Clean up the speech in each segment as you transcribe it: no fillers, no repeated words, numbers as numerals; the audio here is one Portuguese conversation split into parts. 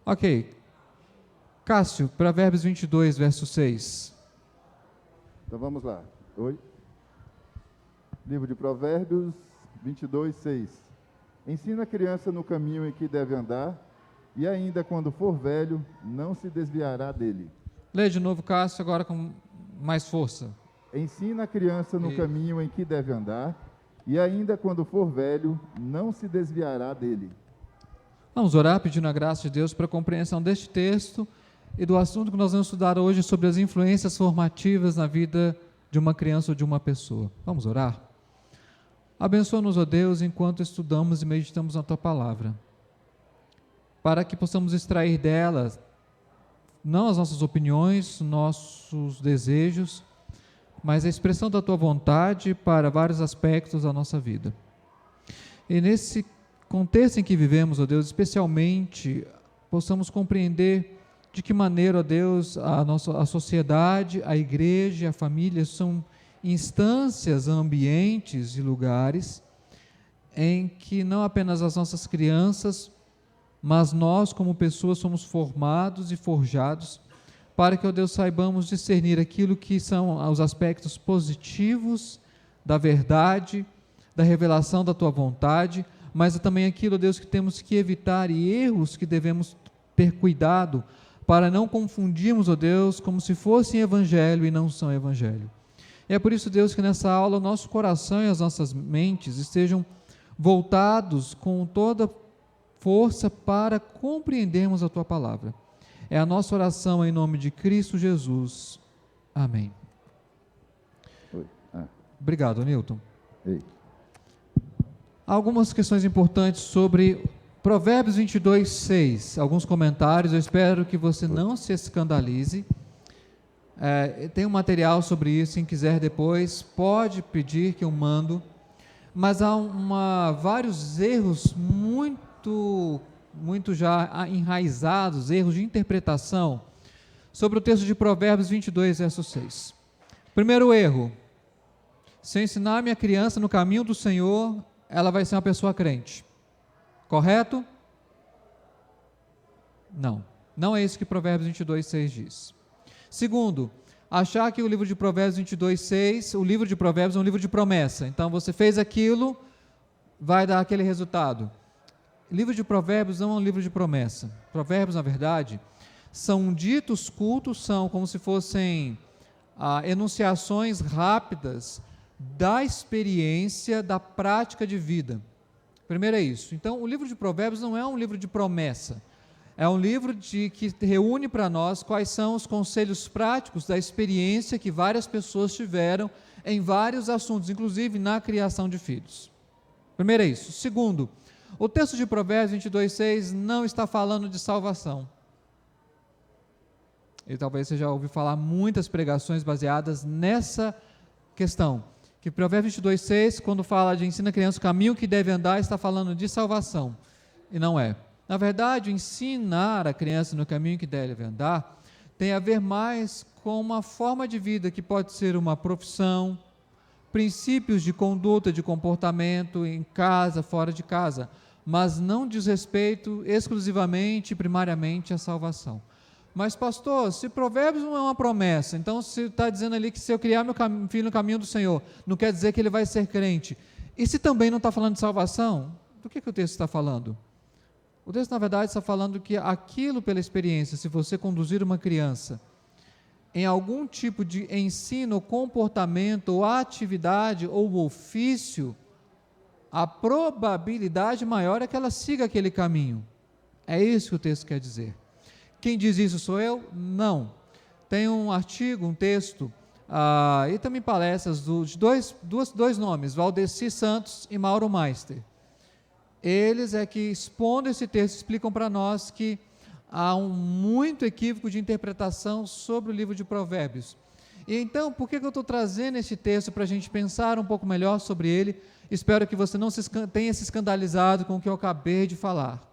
Ok. Cássio, Provérbios 22, verso 6. Então vamos lá. Oi? Livro de Provérbios 22, 6. Ensina a criança no caminho em que deve andar, e ainda quando for velho, não se desviará dele. Lê de novo, Cássio, agora com mais força. Ensina a criança no caminho em que deve andar, e ainda quando for velho, não se desviará dele. Vamos orar pedindo a graça de Deus para a compreensão deste texto e do assunto que nós vamos estudar hoje sobre as influências formativas na vida de uma criança ou de uma pessoa. Vamos orar? Abençoa-nos, ó Deus, enquanto estudamos e meditamos na Tua Palavra, para que possamos extrair dela não as nossas opiniões, nossos desejos, mas a expressão da Tua vontade para vários aspectos da nossa vida. E nesse contexto em que vivemos, ó Deus, especialmente, possamos compreender de que maneira, ó Deus, a sociedade, a igreja e a família são instâncias, ambientes e lugares em que não apenas as nossas crianças, mas nós como pessoas somos formados e forjados para que, ó Deus, saibamos discernir aquilo que são os aspectos positivos da verdade, da revelação da Tua vontade, mas também aquilo, ó Deus, que temos que evitar e erros que devemos ter cuidado para não confundirmos, ó Deus, como se fossem evangelho e não são evangelho. E é por isso, Deus, que nessa aula o nosso coração e as nossas mentes estejam voltados com toda força para compreendermos a Tua Palavra. É a nossa oração em nome de Cristo Jesus. Amém. Obrigado, Newton. Ei. Algumas questões importantes sobre Provérbios 22, 6. Alguns comentários, eu espero que você não se escandalize. Tem um material sobre isso, quem quiser depois, pode pedir que eu mando. Mas há vários erros muito já enraizados, erros de interpretação, sobre o texto de Provérbios 22, verso 6. Primeiro erro: se eu ensinar minha criança no caminho do Senhor, ela vai ser uma pessoa crente. Correto? Não é isso que Provérbios 22, 6 diz. Segundo, achar que o livro de Provérbios 22, 6, o livro de Provérbios é um livro de promessa. Então, você fez aquilo, vai dar aquele resultado. O livro de Provérbios não é um livro de promessa. Provérbios, na verdade, são ditos cultos, são como se fossem enunciações rápidas da experiência, da prática de vida. Primeiro é isso. Então, o livro de Provérbios não é um livro de promessa. É um livro que reúne para nós quais são os conselhos práticos da experiência que várias pessoas tiveram em vários assuntos, inclusive na criação de filhos. Primeiro é isso. Segundo, o texto de Provérbios 22, 6 não está falando de salvação. E talvez você já ouviu falar muitas pregações baseadas nessa questão. Que Provérbios 22, 6, quando fala de ensina a criança o caminho que deve andar, está falando de salvação. E não é. Na verdade, ensinar a criança no caminho que deve andar tem a ver mais com uma forma de vida que pode ser uma profissão, princípios de conduta, de comportamento em casa, fora de casa, mas não diz respeito exclusivamente, primariamente à salvação. Mas, pastor, se Provérbios não é uma promessa, então se está dizendo ali que se eu criar meu filho no caminho do Senhor, não quer dizer que ele vai ser crente. E se também não está falando de salvação, do que o texto está falando? O texto, na verdade, está falando que aquilo pela experiência, se você conduzir uma criança em algum tipo de ensino, comportamento, ou atividade, ou ofício, a probabilidade maior é que ela siga aquele caminho. É isso que o texto quer dizer. Quem diz isso sou eu? Não. Tem um artigo, um texto, e também palestras de dois nomes, Valdeci Santos e Mauro Meister. Eles é que expondo esse texto, explicam para nós que há muito equívoco de interpretação sobre o livro de Provérbios. E então, por que eu estou trazendo esse texto para a gente pensar um pouco melhor sobre ele? Espero que você não tenha se escandalizado com o que eu acabei de falar.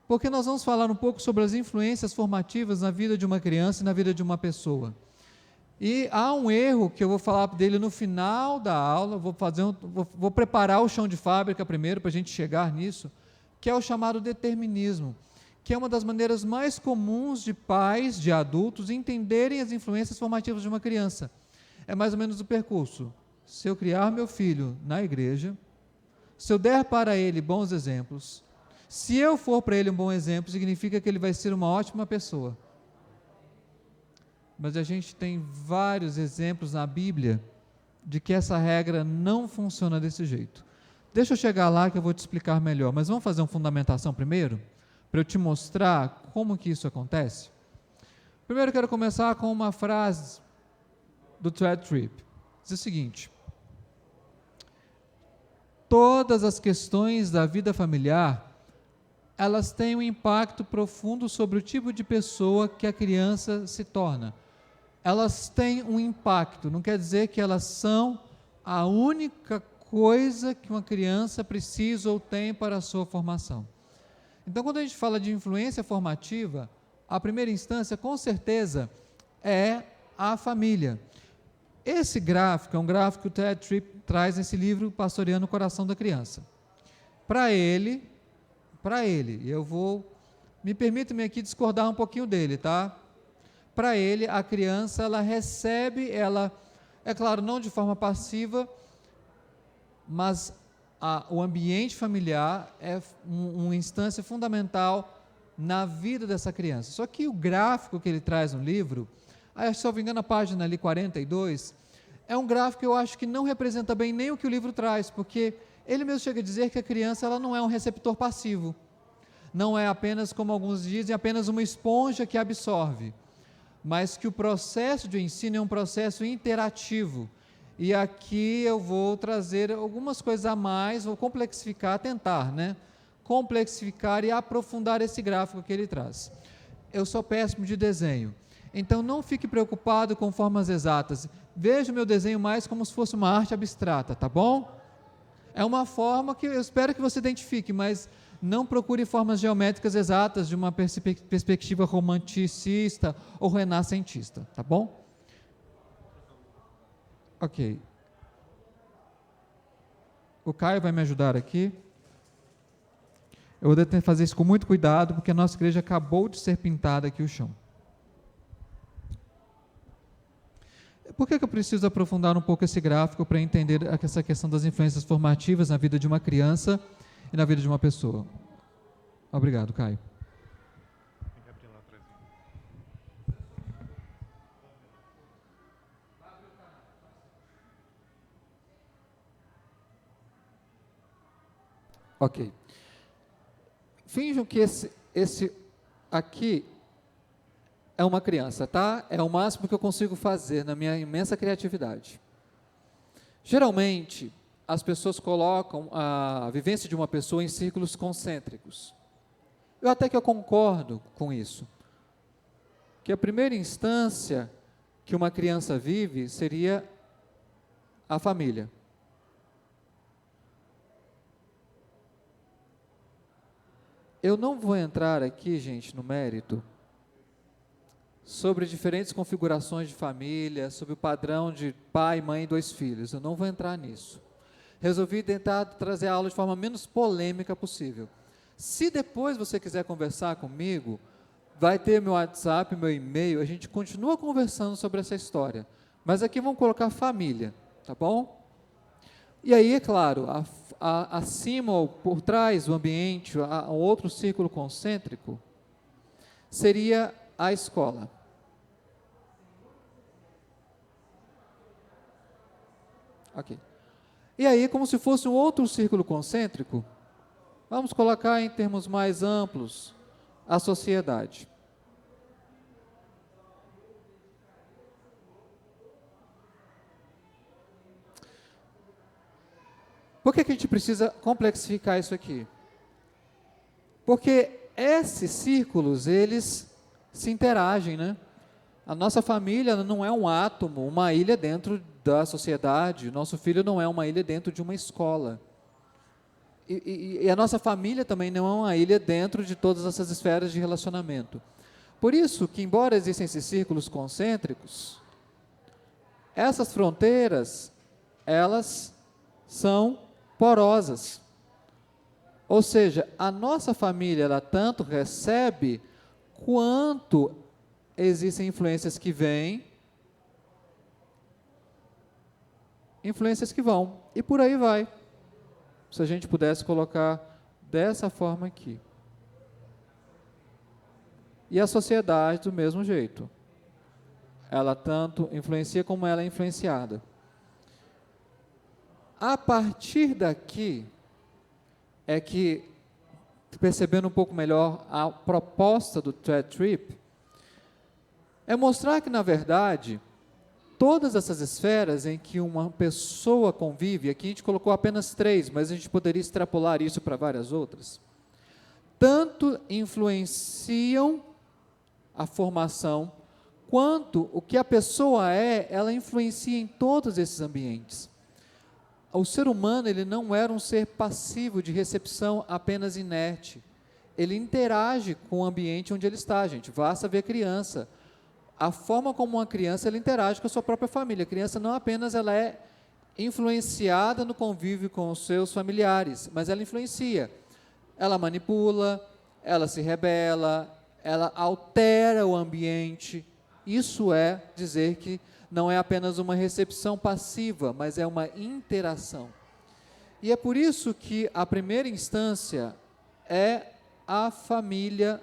Porque nós vamos falar um pouco sobre as influências formativas na vida de uma criança e na vida de uma pessoa. E há um erro que eu vou falar dele no final da aula, vou preparar o chão de fábrica primeiro para a gente chegar nisso, que é o chamado determinismo, que é uma das maneiras mais comuns de pais, de adultos, entenderem as influências formativas de uma criança. É mais ou menos o percurso. Se eu criar meu filho na igreja, se eu der para ele bons exemplos, se eu for para ele um bom exemplo, significa que ele vai ser uma ótima pessoa. Mas a gente tem vários exemplos na Bíblia de que essa regra não funciona desse jeito. Deixa eu chegar lá que eu vou te explicar melhor, mas vamos fazer uma fundamentação primeiro? Para eu te mostrar como que isso acontece? Primeiro eu quero começar com uma frase do Thread Trip. Diz o seguinte: todas as questões da vida familiar, elas têm um impacto profundo sobre o tipo de pessoa que a criança se torna. Elas têm um impacto, não quer dizer que elas são a única coisa que uma criança precisa ou tem para a sua formação. Então, quando a gente fala de influência formativa, a primeira instância, com certeza, é a família. Esse gráfico é um gráfico que o Ted Tripp traz nesse livro, Pastoreando o Coração da Criança. Para ele, me permita-me aqui discordar um pouquinho dele, tá? Para ele, a criança, ela recebe, é claro, não de forma passiva, mas o ambiente familiar é uma instância fundamental na vida dessa criança. Só que o gráfico que ele traz no livro, se não me engano, a página ali 42, é um gráfico que eu acho que não representa bem nem o que o livro traz, porque ele mesmo chega a dizer que a criança ela não é um receptor passivo, não é apenas, como alguns dizem, apenas uma esponja que absorve, mas que o processo de ensino é um processo interativo. E aqui eu vou trazer algumas coisas a mais, vou tentar complexificar e aprofundar esse gráfico que ele traz. Eu sou péssimo de desenho, então não fique preocupado com formas exatas, veja o meu desenho mais como se fosse uma arte abstrata, tá bom? É uma forma que eu espero que você identifique, mas não procure formas geométricas exatas de uma perspectiva romanticista ou renascentista, tá bom? Ok. O Caio vai me ajudar aqui. Eu vou tentar fazer isso com muito cuidado, porque a nossa igreja acabou de ser pintada aqui o chão. Por que eu preciso aprofundar um pouco esse gráfico para entender essa questão das influências formativas na vida de uma criança e na vida de uma pessoa? Obrigado, Caio. Ok. Finjam que esse aqui é uma criança, tá? É o máximo que eu consigo fazer na minha imensa criatividade. Geralmente, as pessoas colocam a vivência de uma pessoa em círculos concêntricos. Eu concordo com isso. Que a primeira instância que uma criança vive seria a família. Eu não vou entrar aqui, gente, no mérito sobre diferentes configurações de família, sobre o padrão de pai, mãe e 2 filhos. Eu não vou entrar nisso. Resolvi tentar trazer a aula de forma menos polêmica possível. Se depois você quiser conversar comigo, vai ter meu WhatsApp, meu e-mail, a gente continua conversando sobre essa história. Mas aqui vamos colocar família, tá bom? E aí, é claro, acima ou por trás do ambiente, o outro círculo concêntrico, seria a escola. Ok. E aí, como se fosse um outro círculo concêntrico, vamos colocar em termos mais amplos a sociedade. Por que a gente precisa complexificar isso aqui? Porque esses círculos, eles se interagem, né? A nossa família não é um átomo, uma ilha dentro da sociedade, o nosso filho não é uma ilha dentro de uma escola. E a nossa família também não é uma ilha dentro de todas essas esferas de relacionamento. Por isso que, embora existam esses círculos concêntricos, essas fronteiras, elas são porosas. Ou seja, a nossa família, ela tanto recebe, quanto existem influências que vêm, influências que vão, e por aí vai. Se a gente pudesse colocar dessa forma aqui. E a sociedade do mesmo jeito. Ela tanto influencia como ela é influenciada. A partir daqui, é que, percebendo um pouco melhor a proposta do Thread Trip, é mostrar que, na verdade, todas essas esferas em que uma pessoa convive, aqui a gente colocou apenas 3, mas a gente poderia extrapolar isso para várias outras, tanto influenciam a formação, quanto o que a pessoa é, ela influencia em todos esses ambientes. O ser humano, ele não era um ser passivo de recepção apenas inerte. Ele interage com o ambiente onde ele está, gente. Basta ver criança. A forma como uma criança ela interage com a sua própria família. A criança não apenas ela é influenciada no convívio com os seus familiares, mas ela influencia. Ela manipula, ela se rebela, ela altera o ambiente. Isso é dizer que não é apenas uma recepção passiva, mas é uma interação. E é por isso que a primeira instância é a família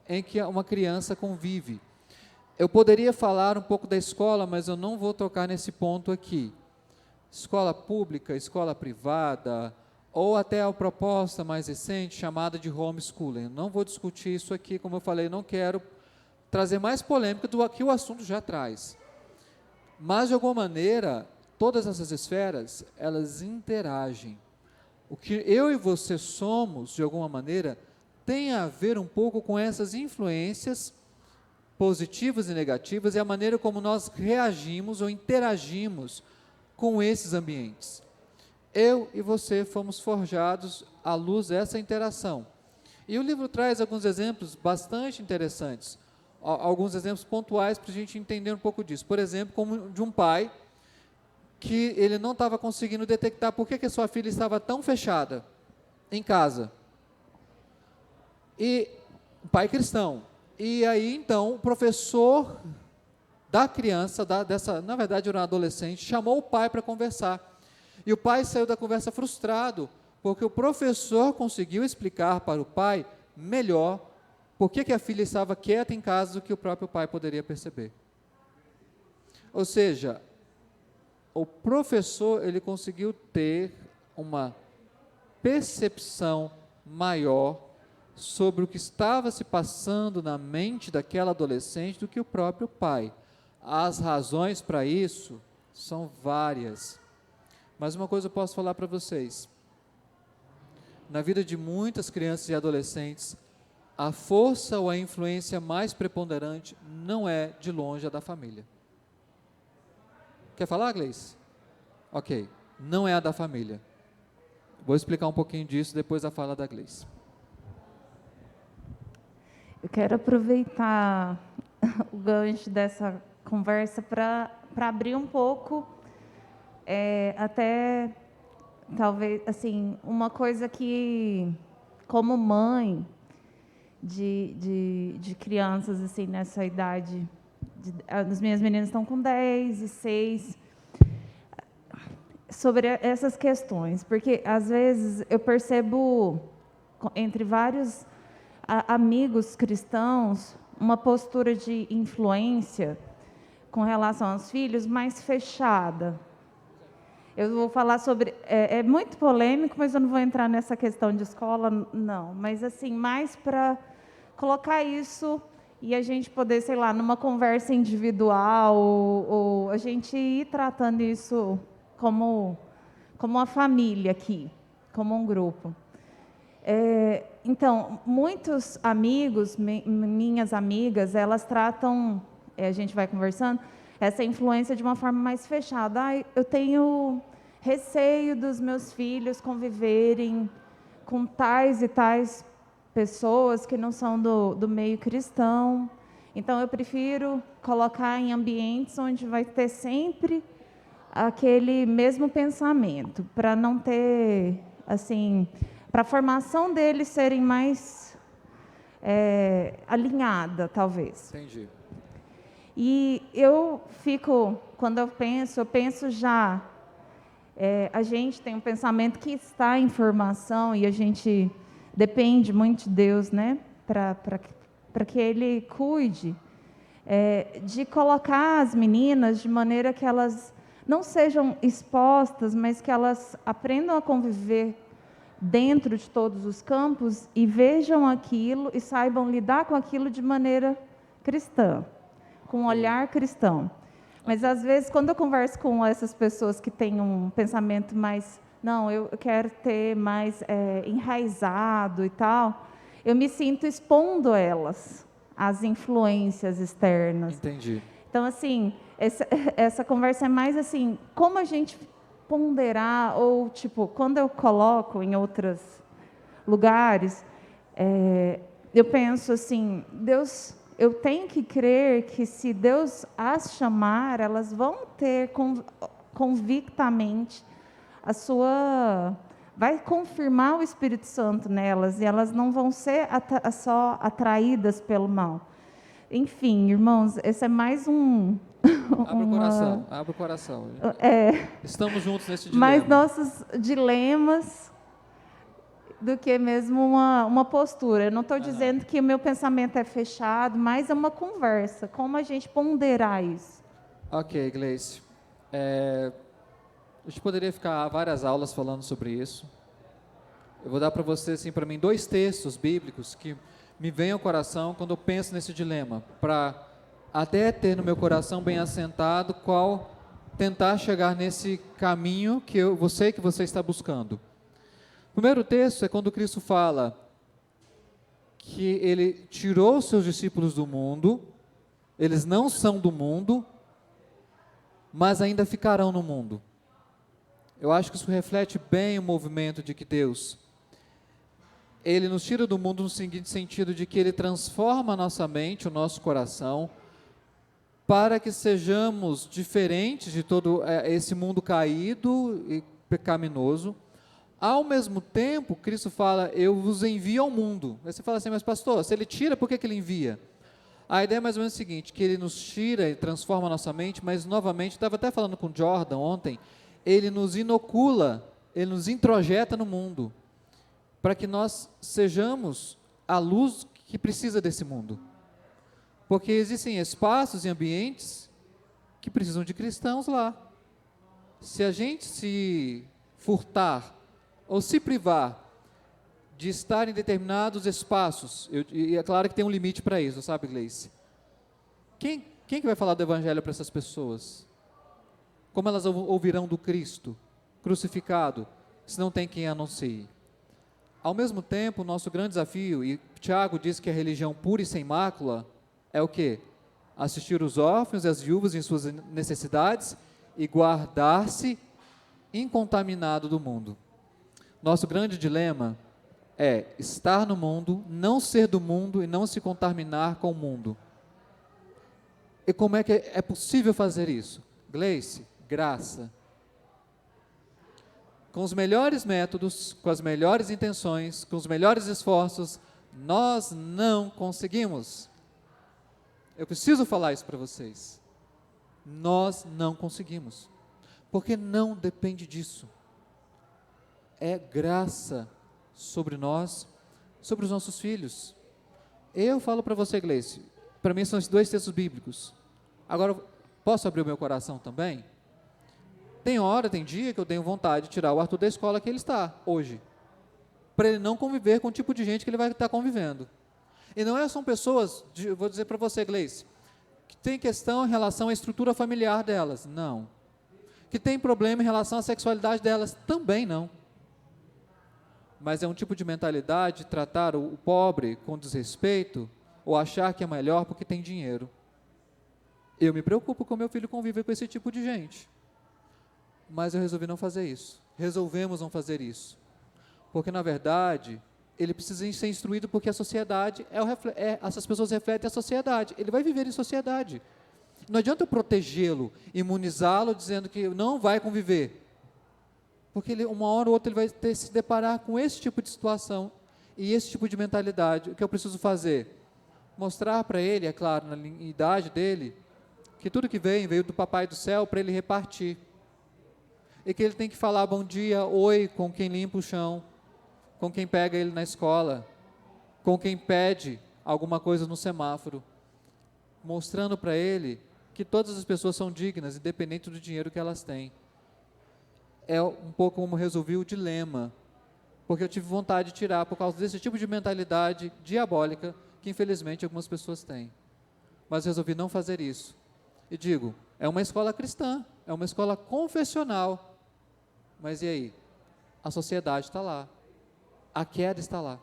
em que uma criança convive. Eu poderia falar um pouco da escola, mas eu não vou tocar nesse ponto aqui. Escola pública, escola privada, ou até a proposta mais recente chamada de homeschooling. Não vou discutir isso aqui, como eu falei, não quero trazer mais polêmica do que o assunto já traz. Mas, de alguma maneira, todas essas esferas, elas interagem. O que eu e você somos, de alguma maneira, tem a ver um pouco com essas influências positivas e negativas e a maneira como nós reagimos ou interagimos com esses ambientes. Eu e você fomos forjados à luz dessa interação. E o livro traz alguns exemplos bastante interessantes, alguns exemplos pontuais para a gente entender um pouco disso. Por exemplo, como de um pai que ele não estava conseguindo detectar por que a sua filha estava tão fechada em casa. E o pai cristão. E aí, então, o professor da criança, na verdade era um adolescente, chamou o pai para conversar. E o pai saiu da conversa frustrado, porque o professor conseguiu explicar para o pai melhor por que a filha estava quieta em casa do que o próprio pai poderia perceber. Ou seja, o professor ele conseguiu ter uma percepção maior sobre o que estava se passando na mente daquela adolescente do que o próprio pai. As razões para isso são várias. Mas uma coisa eu posso falar para vocês. Na vida de muitas crianças e adolescentes, a força ou a influência mais preponderante não é, de longe, a da família. Quer falar, Gleice? Ok, não é a da família. Vou explicar um pouquinho disso depois da fala da Gleice. Eu quero aproveitar o gancho dessa conversa para abrir um pouco, até talvez, assim, uma coisa que, como mãe de crianças, assim, nessa idade, as minhas meninas estão com 10 e 6, sobre essas questões, porque, às vezes, eu percebo, entre vários amigos cristãos, uma postura de influência com relação aos filhos mais fechada. Eu vou falar sobre... É muito polêmico, mas eu não vou entrar nessa questão de escola, não. Mas, assim, mais para colocar isso e a gente poder, sei lá, numa conversa individual, ou a gente ir tratando isso como uma família aqui, como um grupo. Então, muitos amigos, minhas amigas, elas tratam, a gente vai conversando, essa influência de uma forma mais fechada. Eu tenho receio dos meus filhos conviverem com tais e tais pessoas que não são do meio cristão. Então, eu prefiro colocar em ambientes onde vai ter sempre aquele mesmo pensamento, para não ter, assim, para a formação deles serem mais alinhada, talvez. Entendi. E quando eu penso já, a gente tem um pensamento que está em formação e a gente depende muito de Deus, né, para que Ele cuide, de colocar as meninas de maneira que elas não sejam expostas, mas que elas aprendam a conviver dentro de todos os campos e vejam aquilo e saibam lidar com aquilo de maneira cristã, com um olhar cristão. Mas, às vezes, quando eu converso com essas pessoas que têm um pensamento mais, não, eu quero ter mais enraizado e tal, eu me sinto expondo elas às influências externas. Entendi. Então, assim, essa conversa é mais assim, como a gente ponderar, ou, tipo, quando eu coloco em outros lugares, eu penso assim, Deus... Eu tenho que crer que, se Deus as chamar, elas vão ter convictamente vai confirmar o Espírito Santo nelas, e elas não vão ser só atraídas pelo mal. Enfim, irmãos, esse é mais Abre o coração. Estamos juntos nesse dilema. Mais nossos dilemas do que mesmo uma postura. Eu não estou dizendo que o meu pensamento é fechado, mas é uma conversa. Como a gente ponderar isso? Ok, Gleice. A gente poderia ficar várias aulas falando sobre isso. Eu vou dar para você, assim, para mim, 2 textos bíblicos que me vêm ao coração quando eu penso nesse dilema, para até ter no meu coração bem assentado qual tentar chegar nesse caminho que eu sei que você está buscando. O primeiro texto é quando Cristo fala que Ele tirou os seus discípulos do mundo, eles não são do mundo, mas ainda ficarão no mundo. Eu acho que isso reflete bem o movimento de que Deus, Ele nos tira do mundo no seguinte sentido, de que Ele transforma a nossa mente, o nosso coração, para que sejamos diferentes de todo esse mundo caído e pecaminoso. Ao mesmo tempo, Cristo fala, eu vos envio ao mundo. Aí você fala assim, mas pastor, se Ele tira, por que Ele envia? A ideia é mais ou menos a seguinte, que Ele nos tira e transforma a nossa mente, mas novamente, estava até falando com o Jordan ontem, Ele nos inocula, Ele nos introjeta no mundo, para que nós sejamos a luz que precisa desse mundo. Porque existem espaços e ambientes que precisam de cristãos lá. Se a gente se furtar ou se privar de estar em determinados espaços, e é claro que tem um limite para isso, sabe, Gleice? Quem que vai falar do Evangelho para essas pessoas? Como elas ouvirão do Cristo crucificado, se não tem quem anuncie? Ao mesmo tempo, o nosso grande desafio, e Tiago diz que a religião pura e sem mácula é o quê? Assistir os órfãos e as viúvas em suas necessidades e guardar-se incontaminado do mundo. Nosso grande dilema é estar no mundo, não ser do mundo e não se contaminar com o mundo. E como é que é possível fazer isso? Gleice, graça. Com os melhores métodos, com as melhores intenções, com os melhores esforços, nós não conseguimos. Eu preciso falar isso para vocês. Nós não conseguimos. Porque não depende disso. É graça sobre nós, sobre os nossos filhos. Eu falo para você, Gleice, para mim são esses 2 textos bíblicos. Agora, posso abrir o meu coração também? Tem dia que eu tenho vontade de tirar o Arthur da escola que ele está, hoje. Para ele não conviver com o tipo de gente que ele vai estar convivendo. E não são pessoas, vou dizer para você, Gleice, que tem questão em relação à estrutura familiar delas. Não. Que tem problema em relação à sexualidade delas. Também não. Mas é um tipo de mentalidade de tratar o pobre com desrespeito ou achar que é melhor porque tem dinheiro. Eu me preocupo com meu filho conviver com esse tipo de gente. Mas eu resolvi não fazer isso. Resolvemos não fazer isso. Porque, na verdade, ele precisa ser instruído porque a sociedade, essas pessoas refletem a sociedade. Ele vai viver em sociedade. Não adianta eu protegê-lo, imunizá-lo, dizendo que não vai conviver. Porque uma hora ou outra ele vai ter que se deparar com esse tipo de situação e esse tipo de mentalidade. O que eu preciso fazer? Mostrar para ele, é claro, na idade dele, que tudo que veio do Papai do Céu para ele repartir. E que ele tem que falar bom dia, oi, com quem limpa o chão, com quem pega ele na escola, com quem pede alguma coisa no semáforo, mostrando para ele que todas as pessoas são dignas, independente do dinheiro que elas têm. É um pouco como resolvi o dilema, porque eu tive vontade de tirar por causa desse tipo de mentalidade diabólica que infelizmente algumas pessoas têm. Mas resolvi não fazer isso. E digo, é uma escola cristã, é uma escola confessional, mas e aí? A sociedade está lá, a queda está lá.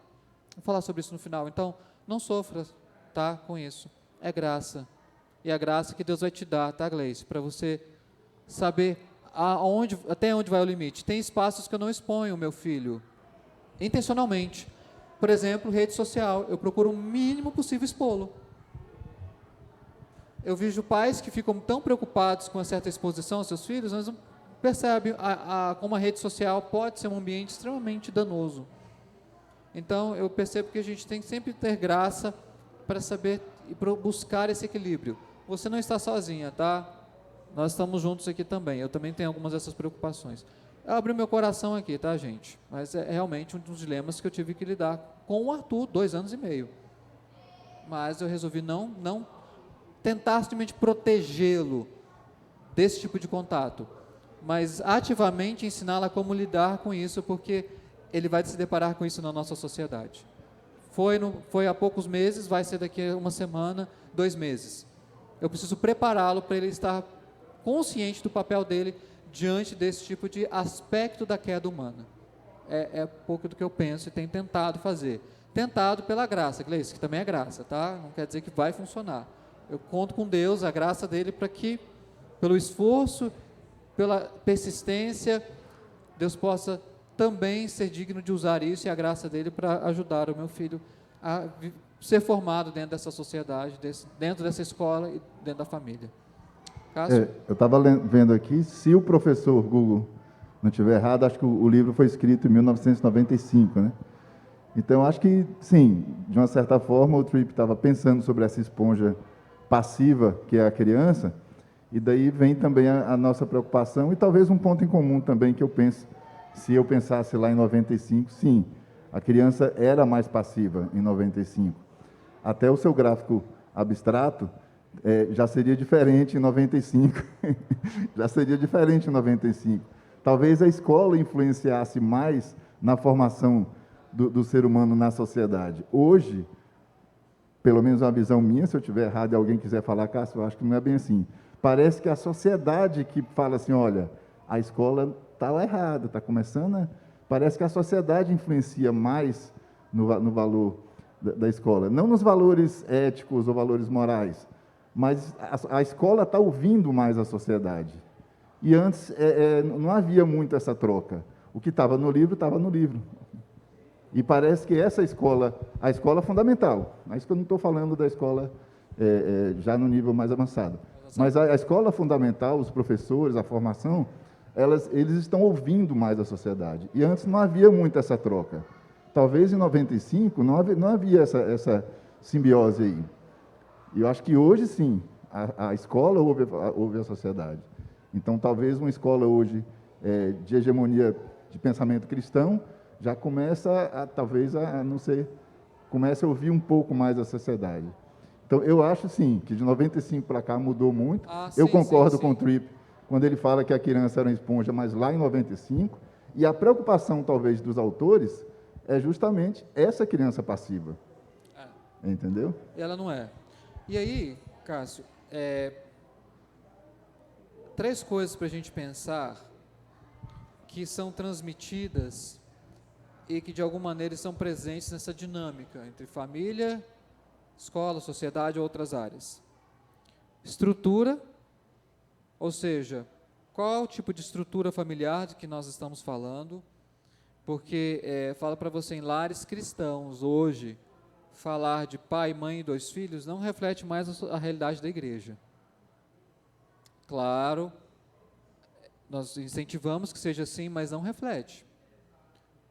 Vou falar sobre isso no final. Então, não sofra, tá, com isso. É graça. E a graça que Deus vai te dar, tá, Gleice? Para você saber até onde vai o limite. Tem espaços que eu não exponho o meu filho, intencionalmente. Por exemplo, rede social. Eu procuro o mínimo possível expô-lo. Eu vejo pais que ficam tão preocupados com uma certa exposição aos seus filhos, mas não percebem como a rede social pode ser um ambiente extremamente danoso. Então, eu percebo que a gente tem que sempre ter graça para saber e para buscar esse equilíbrio. Você não está sozinha, tá? Nós estamos juntos aqui também. Eu também tenho algumas dessas preocupações. Eu abri meu coração aqui, tá, gente? Mas é realmente um dos dilemas que eu tive que lidar com o Arthur, 2 anos e meio. Mas eu resolvi não tentar simplesmente protegê-lo desse tipo de contato, mas ativamente ensiná-lo a como lidar com isso, porque ele vai se deparar com isso na nossa sociedade. Foi há poucos meses, vai ser daqui a uma semana, 2 meses. Eu preciso prepará-lo para ele estar consciente do papel dele diante desse tipo de aspecto da queda humana. É pouco do que eu penso e tenho tentado fazer. Tentado pela graça, Gleice, que também é graça, tá? Não quer dizer que vai funcionar. Eu conto com Deus, a graça dele, para que, pelo esforço, pela persistência, Deus possa também ser digno de usar isso e a graça dele para ajudar o meu filho a ser formado dentro dessa sociedade, dentro dessa escola e dentro da família. Cássio? Eu estava vendo aqui, se o professor Google não estiver errado, acho que o livro foi escrito em 1995, né? Então, acho que, sim, de uma certa forma, o Tripp estava pensando sobre essa esponja passiva, que é a criança, e daí vem também a nossa preocupação, e talvez um ponto em comum também que eu penso, se eu pensasse lá em 95, sim, a criança era mais passiva em 95. Até o seu gráfico abstrato já seria diferente em 95, já seria diferente em 95. Talvez a escola influenciasse mais na formação do ser humano na sociedade. Hoje, pelo menos uma visão minha, se eu estiver errado e alguém quiser falar, Cássio, eu acho que não é bem assim. Parece que a sociedade que fala assim, olha, a escola está lá errada, está começando Parece que a sociedade influencia mais no valor da escola. Não nos valores éticos ou valores morais, mas a escola está ouvindo mais a sociedade. E antes não havia muito essa troca. O que estava no livro, estava no livro. E parece que essa escola, a escola fundamental, mas que eu não estou falando da escola já no nível mais avançado, mas a escola fundamental, os professores, a formação, eles estão ouvindo mais a sociedade. E antes não havia muito essa troca. Talvez em 95 não havia essa simbiose aí. E eu acho que hoje sim, a escola ouve a sociedade. Então talvez uma escola hoje de hegemonia de pensamento cristão já começa talvez a não ser, começa a ouvir um pouco mais a sociedade. Então eu acho sim que de 95 para cá mudou muito. Eu concordo com o Tripp quando ele fala que a criança era uma esponja, mas lá em 95, e a preocupação talvez dos autores é justamente essa criança passiva. Entendeu? Ela não é. E aí, Cássio, 3 coisas para a gente pensar que são transmitidas e que de alguma maneira estão presentes nessa dinâmica entre família, escola, sociedade ou outras áreas. Estrutura, ou seja, qual tipo de estrutura familiar de que nós estamos falando, porque fala para você em lares cristãos hoje, falar de pai, mãe e 2 filhos não reflete mais a realidade da igreja. Claro, Nós incentivamos que seja assim, mas não reflete.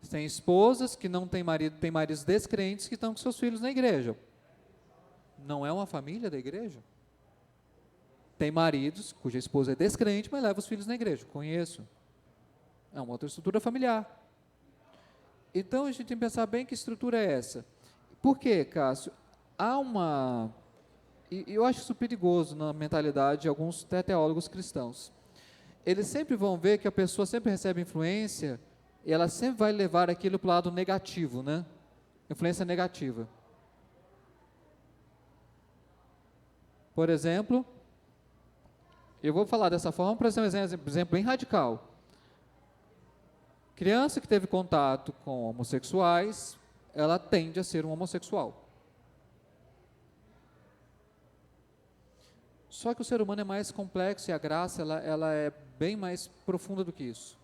Tem esposas que não têm marido, têm maridos descrentes que estão com seus filhos na igreja. Não é uma família da igreja? Tem maridos cuja esposa é descrente, mas leva os filhos na igreja. Conheço. É uma outra estrutura familiar. Então, a gente tem que pensar bem que estrutura é essa. Por quê, Cássio? E eu acho isso perigoso na mentalidade de alguns teólogos cristãos. Eles sempre vão ver que a pessoa sempre recebe influência e ela sempre vai levar aquilo para o lado negativo, né? Influência negativa. Por exemplo, eu vou falar dessa forma para ser um exemplo bem radical. Criança que teve contato com homossexuais, ela tende a ser um homossexual. Só que o ser humano é mais complexo e a graça ela é bem mais profunda do que isso.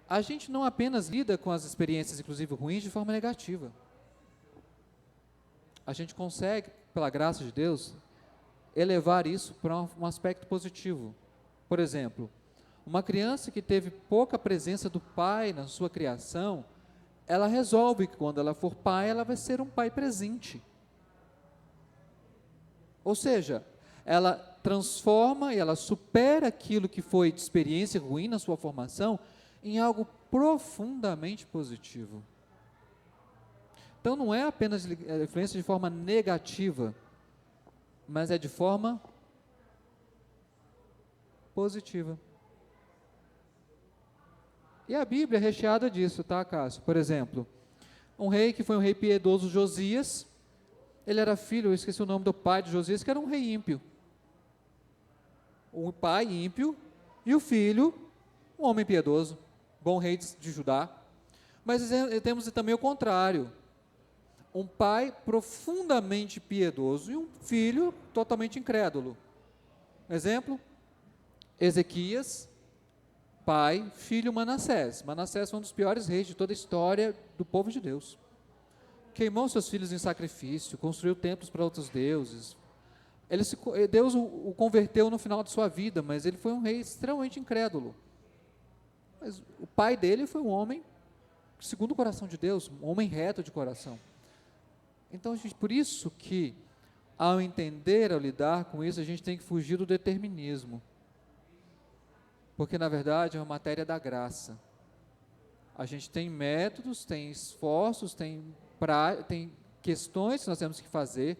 A gente não apenas lida com as experiências, inclusive ruins, de forma negativa. A gente consegue, pela graça de Deus, elevar isso para um aspecto positivo. Por exemplo, uma criança que teve pouca presença do pai na sua criação, ela resolve que quando ela for pai, ela vai ser um pai presente. Ou seja, ela transforma e ela supera aquilo que foi de experiência ruim na sua formação em algo profundamente positivo. Então não é apenas influência de forma negativa, mas é de forma positiva. E a Bíblia é recheada disso, tá, Cássio? Por exemplo, um rei que foi um rei piedoso, Josias, ele era filho, eu esqueci o nome do pai de Josias, que era um rei ímpio. Um pai ímpio e o filho, um homem piedoso, bom rei de Judá. Mas temos também o contrário. Um pai profundamente piedoso e um filho totalmente incrédulo. Exemplo, Ezequias, pai, filho Manassés. Manassés foi um dos piores reis de toda a história do povo de Deus. Queimou seus filhos em sacrifício, construiu templos para outros deuses. Deus o converteu no final de sua vida, mas ele foi um rei extremamente incrédulo. Mas o pai dele foi um homem segundo o coração de Deus, um homem reto de coração. Então, gente, por isso que, ao entender, ao lidar com isso, a gente tem que fugir do determinismo. Porque, na verdade, é uma matéria da graça. A gente tem métodos, tem esforços, tem questões que nós temos que fazer,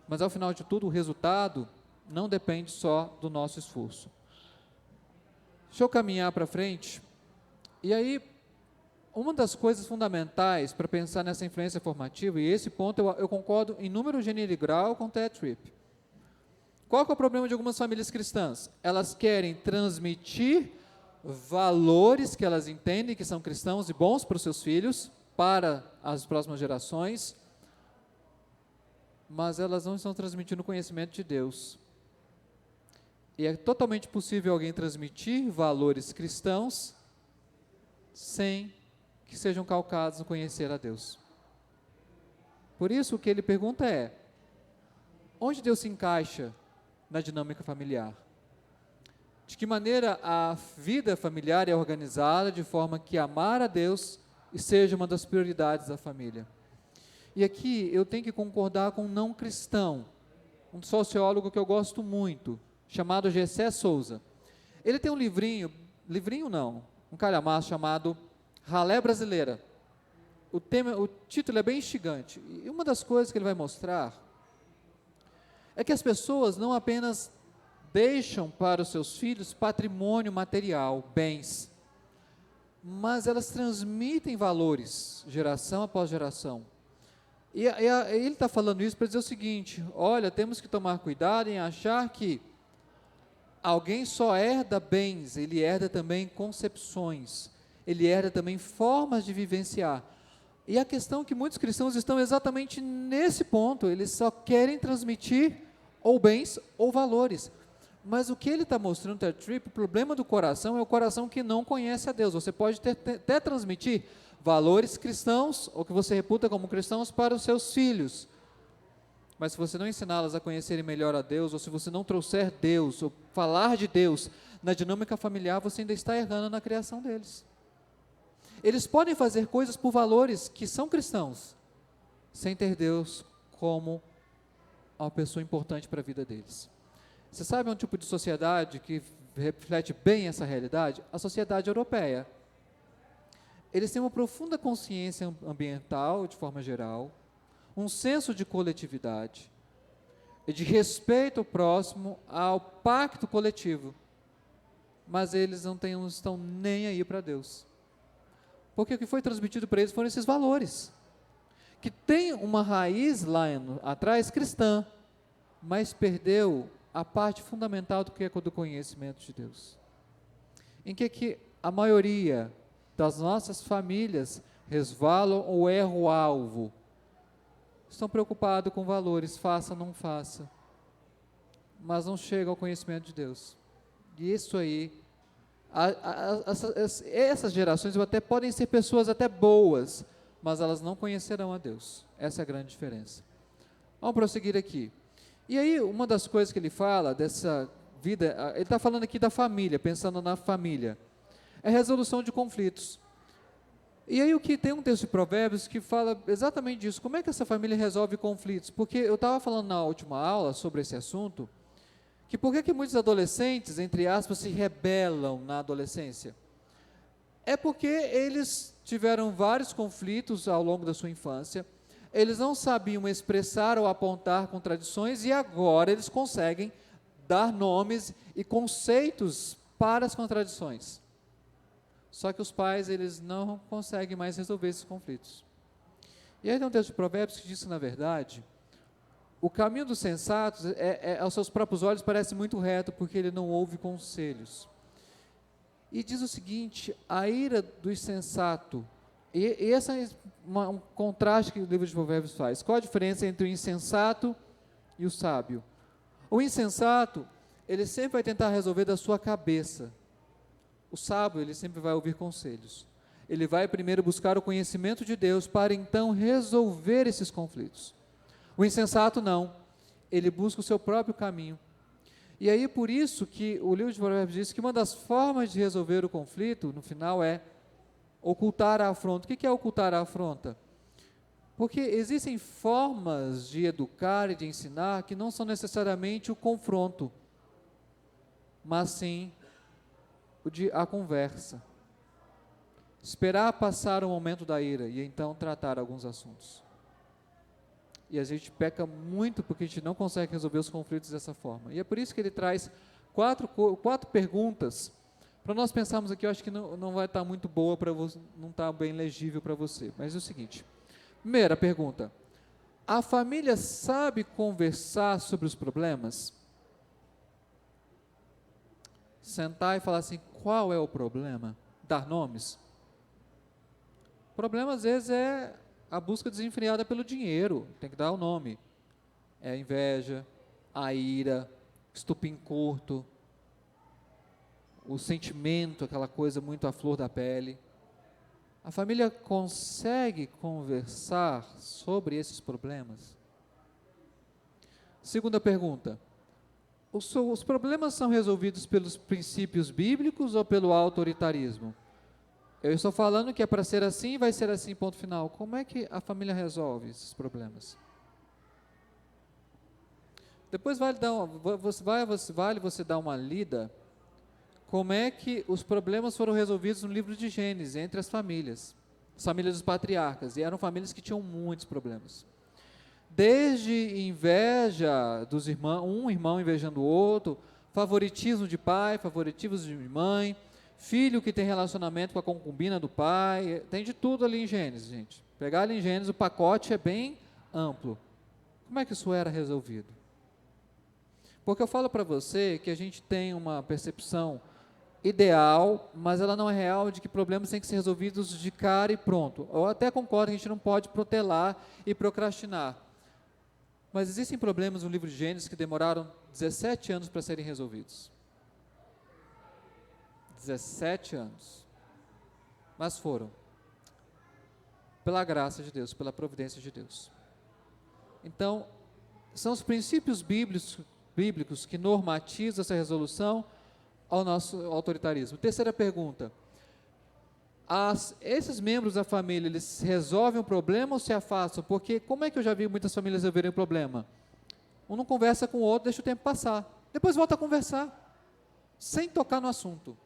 mas, ao final de tudo, o resultado não depende só do nosso esforço. Deixa eu caminhar para frente. E aí, uma das coisas fundamentais para pensar nessa influência formativa, e esse ponto eu concordo em número, gênero e grau com Ted Tripp. Qual que é o problema de algumas famílias cristãs? Elas querem transmitir valores que elas entendem que são cristãos e bons para os seus filhos, para as próximas gerações, mas elas não estão transmitindo o conhecimento de Deus. E é totalmente possível alguém transmitir valores cristãos sem que sejam calcados no conhecer a Deus. Por isso, o que ele pergunta é: onde Deus se encaixa na dinâmica familiar? De que maneira a vida familiar é organizada de forma que amar a Deus seja uma das prioridades da família? E aqui eu tenho que concordar com um não cristão, um sociólogo que eu gosto muito, chamado Gessé Souza. Ele tem um livrinho não, um calhamaço chamado Ralé Brasileira. O título é bem instigante. E uma das coisas que ele vai mostrar é que as pessoas não apenas deixam para os seus filhos patrimônio material, bens, mas elas transmitem valores, geração após geração. E ele está falando isso para dizer o seguinte: olha, temos que tomar cuidado em achar que alguém só herda bens, ele herda também concepções, ele herda também formas de vivenciar. E a questão é que muitos cristãos estão exatamente nesse ponto, eles só querem transmitir ou bens ou valores. Mas o que ele está mostrando, Ted Tripp, o problema do coração é o coração que não conhece a Deus. Você pode até transmitir valores cristãos, ou que você reputa como cristãos, para os seus filhos. Mas se você não ensiná-los a conhecerem melhor a Deus, ou se você não trouxer Deus, ou falar de Deus na dinâmica familiar, você ainda está errando na criação deles. Eles podem fazer coisas por valores que são cristãos, sem ter Deus como uma pessoa importante para a vida deles. Você sabe um tipo de sociedade que reflete bem essa realidade? A sociedade europeia. Eles têm uma profunda consciência ambiental, de forma geral, um senso de coletividade, e de respeito ao próximo, ao pacto coletivo, mas eles não estão nem aí para Deus, porque o que foi transmitido para eles foram esses valores, que tem uma raiz lá atrás cristã, mas perdeu a parte fundamental do que é do conhecimento de Deus, em que a maioria das nossas famílias resvalam ou erram o alvo. Estão preocupados com valores, faça ou não faça, mas não chegam ao conhecimento de Deus. E isso aí, essas gerações até podem ser pessoas até boas, mas elas não conhecerão a Deus. Essa é a grande diferença. Vamos prosseguir aqui. E aí, uma das coisas que ele fala dessa vida, ele está falando aqui da família, pensando na família, é resolução de conflitos. E aí o que tem um texto de Provérbios que fala exatamente disso, como é que essa família resolve conflitos? Porque eu estava falando na última aula sobre esse assunto, que por que muitos adolescentes, entre aspas, se rebelam na adolescência? É porque eles tiveram vários conflitos ao longo da sua infância, eles não sabiam expressar ou apontar contradições e agora eles conseguem dar nomes e conceitos para as contradições. Só que os pais, eles não conseguem mais resolver esses conflitos. E aí tem um texto de Provérbios que diz que, na verdade, o caminho dos sensatos, aos seus próprios olhos, parece muito reto, porque ele não ouve conselhos. E diz o seguinte, a ira do insensato, e esse é um contraste que o livro de Provérbios faz. Qual a diferença entre o insensato e o sábio? O insensato, ele sempre vai tentar resolver da sua cabeça. O sábio, ele sempre vai ouvir conselhos. Ele vai primeiro buscar o conhecimento de Deus para então resolver esses conflitos. O insensato não. Ele busca o seu próprio caminho. E aí por isso que o livro de Provérbios diz que uma das formas de resolver o conflito, no final, é ocultar a afronta. O que é ocultar a afronta? Porque existem formas de educar e de ensinar que não são necessariamente o confronto, mas sim a conversa, esperar passar o momento da ira e então tratar alguns assuntos. E a gente peca muito porque a gente não consegue resolver os conflitos dessa forma. E é por isso que ele traz quatro perguntas para nós pensarmos aqui. Eu acho que não vai estar muito boa para você, não está bem legível para você. Mas é o seguinte: primeira pergunta: a família sabe conversar sobre os problemas? Sentar e falar assim, qual é o problema? Dar nomes. O problema às vezes é a busca desenfreada pelo dinheiro, tem que dar o nome. É a inveja, a ira, estupim curto, o sentimento, aquela coisa muito à flor da pele. A família consegue conversar sobre esses problemas? Segunda pergunta: os problemas são resolvidos pelos princípios bíblicos ou pelo autoritarismo? Eu estou falando que é para ser assim, vai ser assim, ponto final. Como é que a família resolve esses problemas? Depois vale você dar uma lida, como é que os problemas foram resolvidos no livro de Gênesis, entre as famílias dos patriarcas, e eram famílias que tinham muitos problemas. Desde inveja dos irmãos, um irmão invejando o outro, favoritismo de pai, favoritismo de mãe, filho que tem relacionamento com a concubina do pai, tem de tudo ali em Gênesis, gente. Pegar ali em Gênesis, o pacote é bem amplo. Como é que isso era resolvido? Porque eu falo para você que a gente tem uma percepção ideal, mas ela não é real, de que problemas têm que ser resolvidos de cara e pronto. Eu até concordo que a gente não pode protelar e procrastinar. Mas existem problemas no livro de Gênesis que demoraram 17 anos para serem resolvidos. 17 anos. Mas foram. Pela graça de Deus, pela providência de Deus. Então, são os princípios bíblicos que normatizam essa resolução, ao nosso autoritarismo. Terceira pergunta: esses membros da família, eles resolvem o problema ou se afastam? Porque como é que eu já vi muitas famílias resolverem o problema? Um não conversa com o outro, deixa o tempo passar, depois volta a conversar, sem tocar no assunto.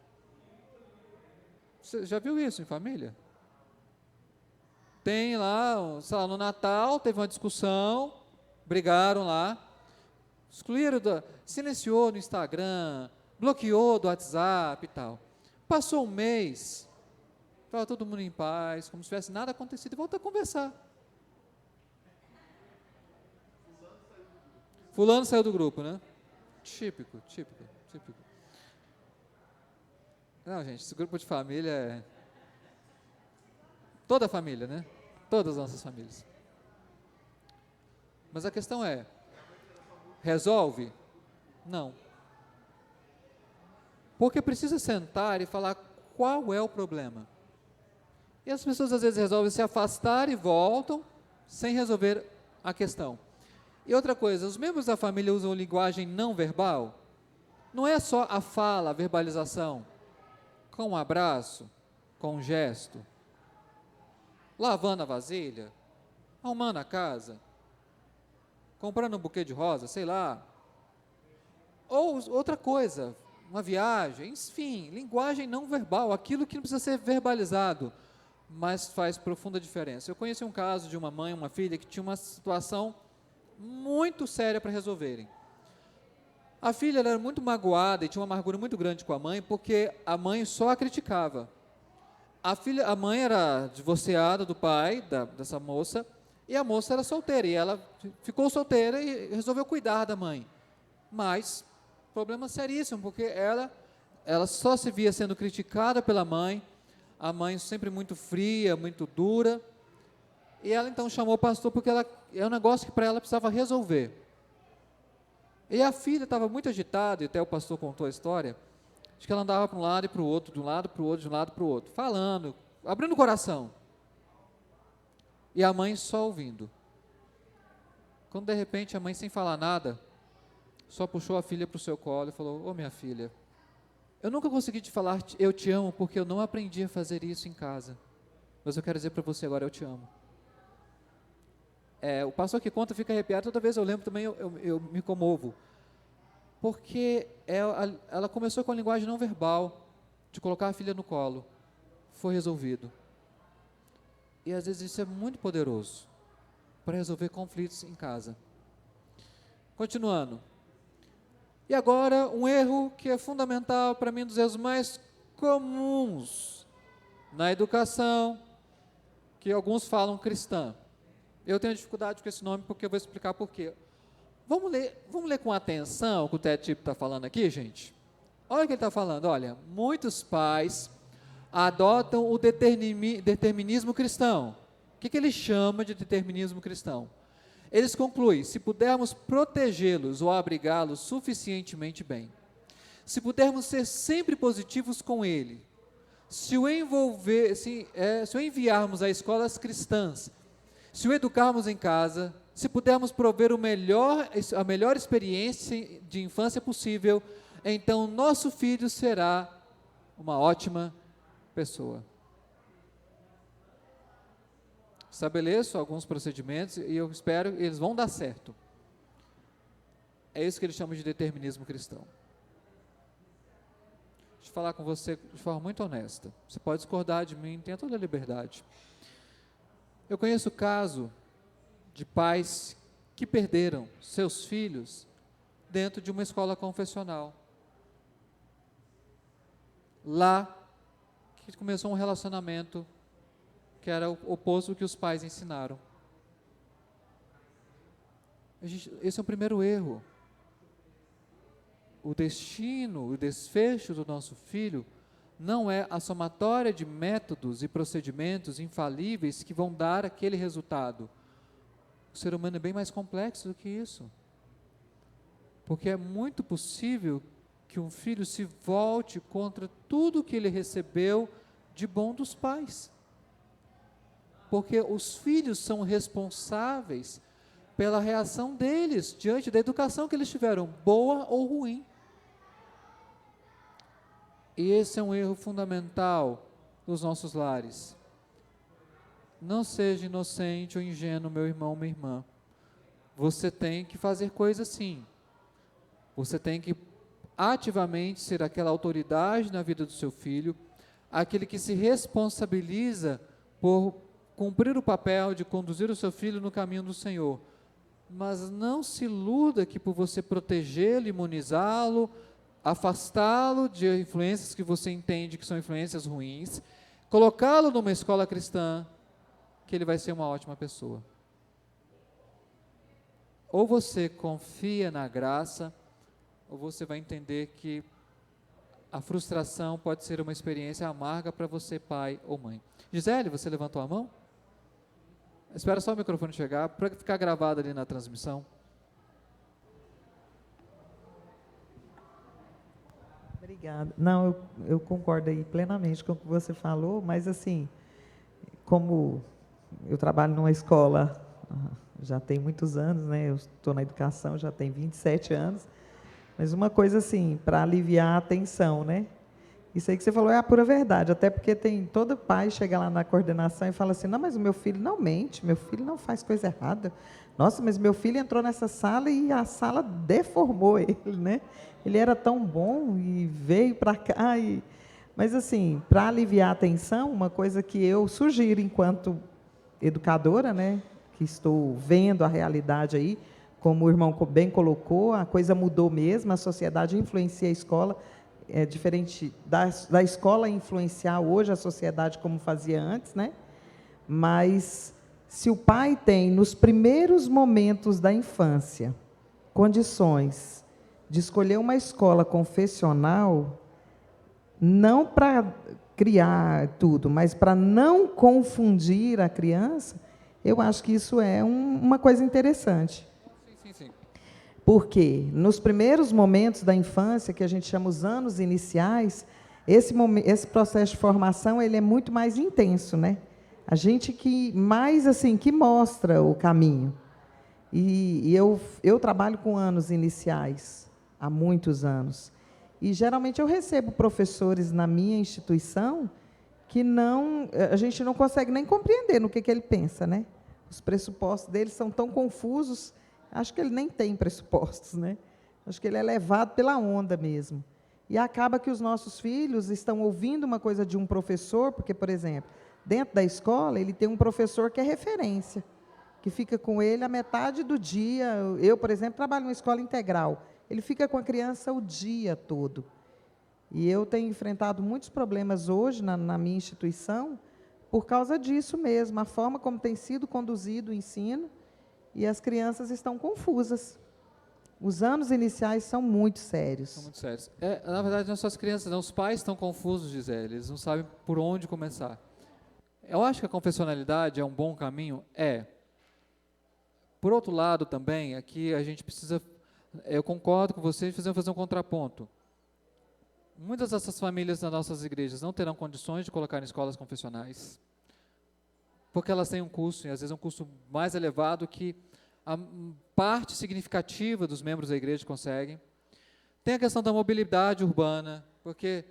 Você já viu isso em família? Tem lá, sei lá, no Natal, teve uma discussão, brigaram lá, excluíram, silenciou no Instagram, bloqueou do WhatsApp e tal. Passou um mês, estava todo mundo em paz, como se tivesse nada acontecido, e volta a conversar. Fulano saiu do grupo, né? Típico. Não, gente, esse grupo de família é... Toda a família, né? Todas as nossas famílias. Mas a questão é, resolve? Não. Porque precisa sentar e falar qual é o problema. E as pessoas às vezes resolvem se afastar e voltam sem resolver a questão. E outra coisa, os membros da família usam linguagem não verbal? Não é só a fala, a verbalização, com um abraço, com um gesto, lavando a vasilha, arrumando a casa, comprando um buquê de rosa, sei lá, ou outra coisa, uma viagem, enfim, linguagem não verbal, aquilo que não precisa ser verbalizado, mas faz profunda diferença. Eu conheci um caso de uma mãe e uma filha que tinha uma situação muito séria para resolverem. A filha era muito magoada e tinha uma amargura muito grande com a mãe, porque a mãe só a criticava. A mãe era divorciada do pai dessa moça, e a moça era solteira, e ela ficou solteira e resolveu cuidar da mãe. Mas, problema seríssimo, porque ela só se via sendo criticada pela mãe, a mãe sempre muito fria, muito dura, e ela então chamou o pastor, porque é um negócio que para ela precisava resolver. E a filha estava muito agitada, e até o pastor contou a história, de que ela andava para um lado e para o outro, de um lado para o outro, de um lado para o outro, falando, abrindo o coração. E a mãe só ouvindo. Quando de repente a mãe, sem falar nada, só puxou a filha para o seu colo e falou: ô minha filha, eu nunca consegui te falar eu te amo, porque eu não aprendi a fazer isso em casa. Mas eu quero dizer para você agora, eu te amo. O pastor que conta fica arrepiado, toda vez eu lembro também, eu me comovo. Porque ela começou com a linguagem não verbal, de colocar a filha no colo. Foi resolvido. E às vezes isso é muito poderoso, para resolver conflitos em casa. Continuando. E agora, um erro que é fundamental, para mim, um dos erros mais comuns na educação, que alguns falam cristã. Eu tenho dificuldade com esse nome, porque eu vou explicar por quê. Vamos ler com atenção o que o Ted Tripp está falando aqui, gente? Olha o que ele está falando, olha, muitos pais adotam o determinismo cristão. O que ele chama de determinismo cristão? Eles concluem: se pudermos protegê-los ou abrigá-los suficientemente bem, se pudermos ser sempre positivos com ele, se o enviarmos a escolas cristãs, se o educarmos em casa, se pudermos prover a melhor experiência de infância possível, então nosso filho será uma ótima pessoa. Estabeleço alguns procedimentos e eu espero que eles vão dar certo. É isso que eles chamam de determinismo cristão. Deixa eu falar com você de forma muito honesta. Você pode discordar de mim, tenha toda a liberdade. Eu conheço o caso de pais que perderam seus filhos dentro de uma escola confessional. Lá que começou um relacionamento que era o oposto do que os pais ensinaram. Esse é o primeiro erro. O destino, o desfecho do nosso filho não é a somatória de métodos e procedimentos infalíveis que vão dar aquele resultado. O ser humano é bem mais complexo do que isso. Porque é muito possível que um filho se volte contra tudo que ele recebeu de bom dos pais. Porque os filhos são responsáveis pela reação deles diante da educação que eles tiveram, boa ou ruim. E esse é um erro fundamental dos nossos lares. Não seja inocente ou ingênuo, meu irmão, minha irmã. Você tem que fazer coisas sim. Você tem que ativamente ser aquela autoridade na vida do seu filho, aquele que se responsabiliza por cumprir o papel de conduzir o seu filho no caminho do Senhor. Mas não se iluda que por você protegê-lo, imunizá-lo, afastá-lo de influências que você entende que são influências ruins, colocá-lo numa escola cristã, que ele vai ser uma ótima pessoa. Ou você confia na graça, ou você vai entender que a frustração pode ser uma experiência amarga para você, pai ou mãe. Gisele, você levantou a mão? Espera só o microfone chegar, para ficar gravado ali na transmissão. Obrigada. Não, eu concordo aí plenamente com o que você falou, mas assim, como eu trabalho numa escola já tem muitos anos, né? Eu estou na educação já tem 27 anos, mas uma coisa assim, para aliviar a tensão, né? Isso aí que você falou é a pura verdade, até porque tem todo pai chega lá na coordenação e fala assim, não, mas o meu filho não mente, meu filho não faz coisa errada. Nossa, mas meu filho entrou nessa sala e a sala deformou ele, né? Ele era tão bom e veio para cá. Mas, assim, para aliviar a tensão, uma coisa que eu sugiro enquanto educadora, né, que estou vendo a realidade aí, como o irmão bem colocou, a coisa mudou mesmo, a sociedade influencia a escola, é diferente da escola influenciar hoje a sociedade como fazia antes, né? Mas se o pai tem, nos primeiros momentos da infância, condições de escolher uma escola confessional, não para criar tudo, mas para não confundir a criança, eu acho que isso é uma coisa interessante. Sim. Porque nos primeiros momentos da infância, que a gente chama os anos iniciais, esse processo de formação ele é muito mais intenso, né? A gente que mais assim que mostra o caminho. E eu trabalho com anos iniciais há muitos anos. E geralmente eu recebo professores na minha instituição que a gente não consegue nem compreender no que ele pensa, né? Os pressupostos dele são tão confusos. Acho que ele nem tem pressupostos, né? Acho que ele é levado pela onda mesmo. E acaba que os nossos filhos estão ouvindo uma coisa de um professor, porque, por exemplo, dentro da escola, ele tem um professor que é referência, que fica com ele a metade do dia. Eu, por exemplo, trabalho numa escola integral. Ele fica com a criança o dia todo. E eu tenho enfrentado muitos problemas hoje na minha instituição por causa disso mesmo, a forma como tem sido conduzido o ensino, e as crianças estão confusas. Os anos iniciais são muito sérios. São muito sérios. Na verdade, não são as crianças, não. Os pais estão confusos, Gisele. Eles não sabem por onde começar. Eu acho que a confessionalidade é um bom caminho? É. Por outro lado, também, aqui a gente precisa... Eu concordo com vocês, precisamos fazer um contraponto. Muitas dessas famílias das nossas igrejas não terão condições de colocar em escolas confessionais, porque elas têm um custo, e às vezes um custo mais elevado que a parte significativa dos membros da igreja conseguem. Tem a questão da mobilidade urbana, porque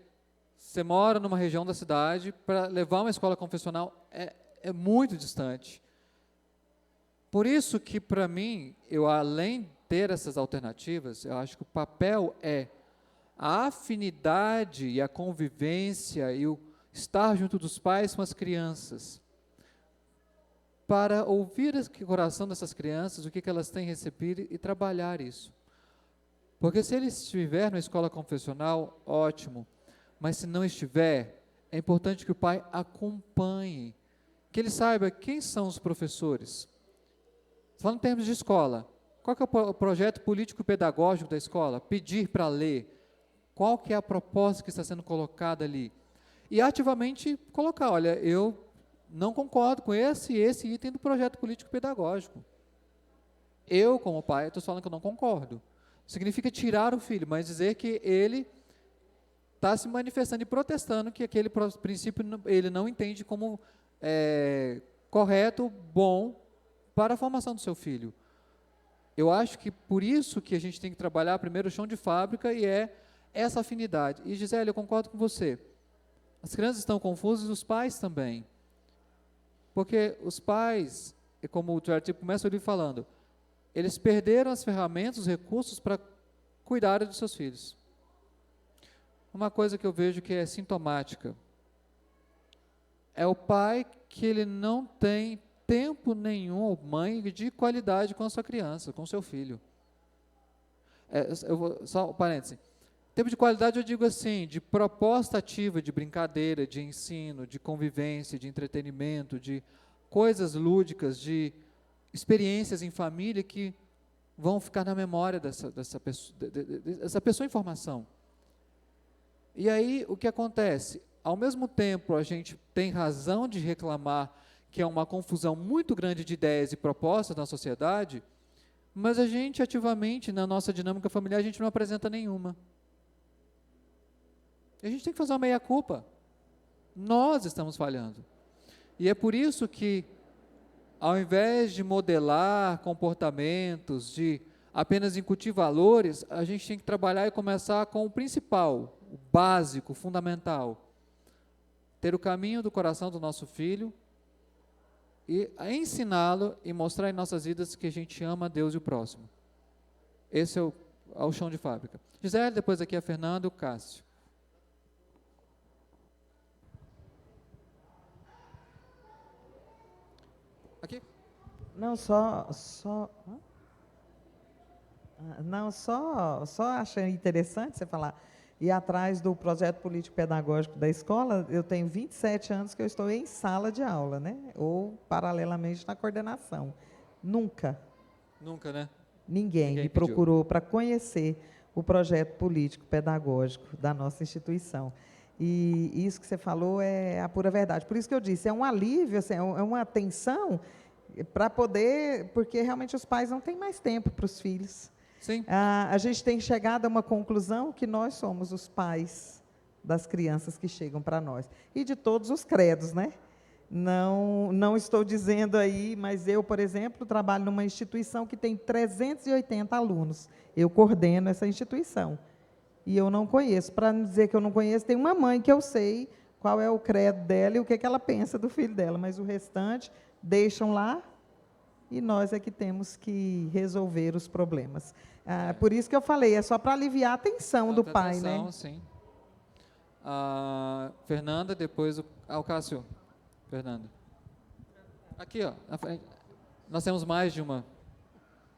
você mora numa região da cidade, para levar uma escola confessional é muito distante. Por isso que, para mim, além de ter essas alternativas, eu acho que o papel é a afinidade e a convivência e o estar junto dos pais com as crianças, para ouvir o coração dessas crianças, o que elas têm recebido e trabalhar isso. Porque se ele estiver na escola confessional, ótimo, mas se não estiver, é importante que o pai acompanhe, que ele saiba quem são os professores. Falando em termos de escola, qual que é o projeto político-pedagógico da escola? Pedir para ler. Qual que é a proposta que está sendo colocada ali? E ativamente colocar, olha, eu não concordo com esse item do projeto político-pedagógico. Eu, como pai, estou falando que eu não concordo. Significa tirar o filho, mas dizer que ele está se manifestando e protestando que aquele princípio ele não entende como correto, bom, para a formação do seu filho. Eu acho que por isso que a gente tem que trabalhar primeiro o chão de fábrica e essa afinidade. E, Gisele, eu concordo com você. As crianças estão confusas e os pais também. Porque os pais, como o artigo começa o livro falando, eles perderam as ferramentas, os recursos para cuidar dos seus filhos. Uma coisa que eu vejo que é sintomática é o pai que ele não tem tempo nenhum, ou mãe, de qualidade com a sua criança, com o seu filho. Só um parêntese. Tempo de qualidade eu digo assim, de proposta ativa, de brincadeira, de ensino, de convivência, de entretenimento, de coisas lúdicas, de experiências em família que vão ficar na memória dessa pessoa em formação. E aí, o que acontece? Ao mesmo tempo, a gente tem razão de reclamar que é uma confusão muito grande de ideias e propostas na sociedade, mas a gente, ativamente, na nossa dinâmica familiar, a gente não apresenta nenhuma. A gente tem que fazer uma meia-culpa. Nós estamos falhando. E é por isso que, ao invés de modelar comportamentos, de apenas incutir valores, a gente tem que trabalhar e começar com o principal, o básico, o fundamental. Ter o caminho do coração do nosso filho e ensiná-lo e mostrar em nossas vidas que a gente ama a Deus e o próximo. Esse é o chão de fábrica. Gisele, depois aqui a Fernanda e o Cássio. Aqui? Não, só achei interessante você falar. E atrás do projeto político-pedagógico da escola, eu tenho 27 anos que eu estou em sala de aula, né? Ou, paralelamente, na coordenação. Nunca, né? Ninguém me procurou para conhecer o projeto político-pedagógico da nossa instituição. E isso que você falou é a pura verdade. Por isso que eu disse, é um alívio, assim, é uma atenção para poder, porque realmente os pais não têm mais tempo para os filhos. Sim. A gente tem chegado a uma conclusão que nós somos os pais das crianças que chegam para nós. E de todos os credos, né? Não estou dizendo aí, mas eu, por exemplo, trabalho numa instituição que tem 380 alunos. Eu coordeno essa instituição. E eu não conheço. Para não dizer que eu não conheço, tem uma mãe que eu sei qual é o credo dela e o que ela pensa do filho dela, mas o restante deixam lá e nós é que temos que resolver os problemas. Por isso que eu falei, é só para aliviar a tensão do pai, né? Sim. Fernanda, depois o Cássio. Fernanda. Aqui, ó, na frente. Nós temos mais de uma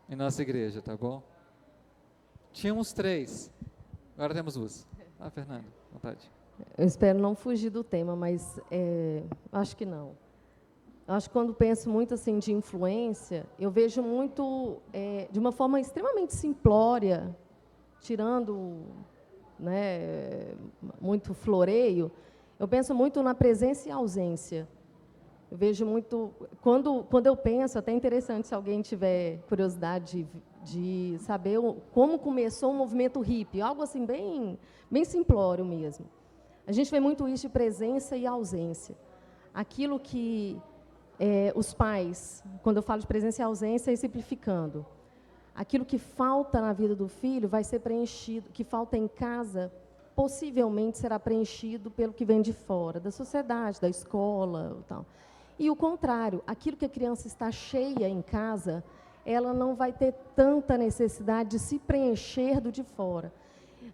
em nossa igreja, tá bom? Tínhamos 3, agora temos 2. Fernanda, à vontade. Eu espero não fugir do tema, mas acho que não. Acho que quando penso muito assim de influência, eu vejo muito, de uma forma extremamente simplória, tirando, né, muito floreio, eu penso muito na presença e ausência. Eu vejo muito, quando eu penso, até interessante se alguém tiver curiosidade de saber como começou o movimento hippie, algo assim bem simplório mesmo. A gente vê muito isso de presença e ausência. Aquilo que os pais, quando eu falo de presença e ausência, simplificando, aquilo que falta na vida do filho vai ser preenchido, que falta em casa, possivelmente será preenchido pelo que vem de fora, da sociedade, da escola, tal. E o contrário, aquilo que a criança está cheia em casa, ela não vai ter tanta necessidade de se preencher do de fora.